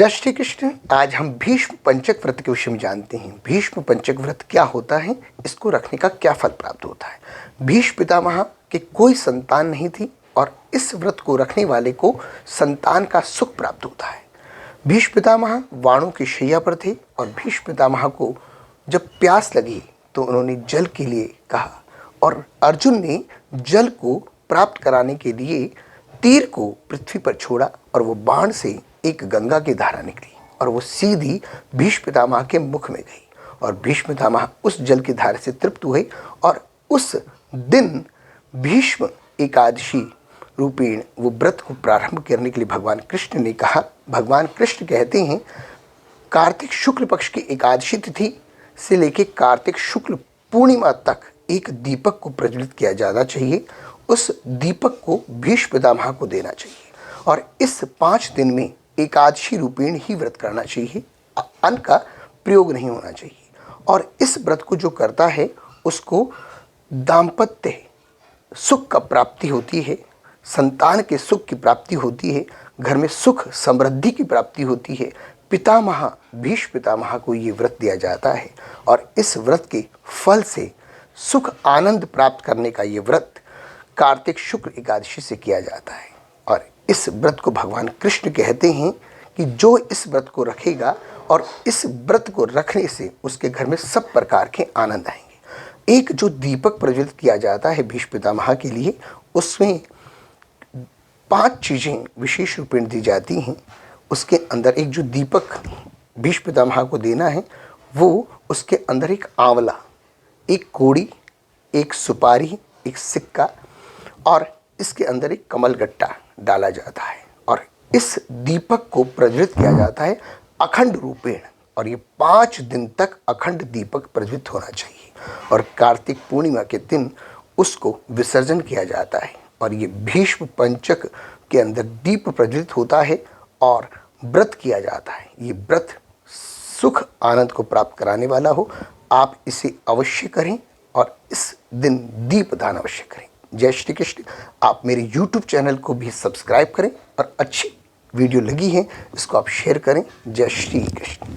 जय श्री कृष्ण। आज हम भीष्म पंचक व्रत के विषय में जानते हैं। भीष्म पंचक व्रत क्या होता है, इसको रखने का क्या फल प्राप्त होता है। भीष्म पितामह के कोई संतान नहीं थी और इस व्रत को रखने वाले को संतान का सुख प्राप्त होता है। भीष्म पितामह वाणों की शैया पर थे और भीष्म पितामह को जब प्यास लगी तो उन्होंने जल के लिए कहा और अर्जुन ने जल को प्राप्त कराने के लिए तीर को पृथ्वी पर छोड़ा और वो बाण से एक गंगा की धारा निकली और वो सीधी भीष्म पितामह के मुख में गई और भीष्म पितामह उस जल की धारा से तृप्त हुए और उस दिन भीष्म एकादशी रूपेण वो व्रत को प्रारंभ करने के लिए भगवान कृष्ण ने कहा। भगवान कृष्ण कहते हैं कार्तिक शुक्ल पक्ष की एकादशी तिथि से लेकर कार्तिक शुक्ल पूर्णिमा तक एक दीपक को प्रज्वलित किया जाना चाहिए। उस दीपक को भीष्म पितामह को देना चाहिए और इस 5 दिन में एकादशी रूपेण ही व्रत करना चाहिए। अन्न का प्रयोग नहीं होना चाहिए और इस व्रत को जो करता है उसको दाम्पत्य सुख का प्राप्ति होती है, संतान के सुख की प्राप्ति होती है, घर में सुख समृद्धि की प्राप्ति होती है। पितामह भीष्म पितामह को ये व्रत दिया जाता है और इस व्रत के फल से सुख आनंद प्राप्त करने का ये व्रत कार्तिक शुक्ल एकादशी से किया जाता है। और इस व्रत को भगवान कृष्ण कहते हैं कि जो इस व्रत को रखेगा और इस व्रत को रखने से उसके घर में सब प्रकार के आनंद आएंगे। एक जो दीपक प्रज्वलित किया जाता है भीष्म पितामह के लिए, उसमें 5 चीज़ें विशेष रूपेण दी जाती हैं। उसके अंदर एक जो दीपक भीष्म पितामह को देना है वो उसके अंदर एक आंवला, एक कोड़ी, एक सुपारी, एक सिक्का और इसके अंदर एक कमल गट्टा डाला जाता है और इस दीपक को प्रज्वलित किया जाता है अखंड रूपेण और ये 5 दिन तक अखंड दीपक प्रज्वलित होना चाहिए और कार्तिक पूर्णिमा के दिन उसको विसर्जन किया जाता है। और ये भीष्म पंचक के अंदर दीप प्रज्वलित होता है और व्रत किया जाता है। ये व्रत सुख आनंद को प्राप्त कराने वाला हो। आप इसे अवश्य करें और इस दिन दीप दान अवश्य करें। जय श्री कृष्ण। आप मेरे YouTube चैनल को भी सब्सक्राइब करें और अच्छी वीडियो लगी है इसको आप शेयर करें। जय श्री कृष्ण।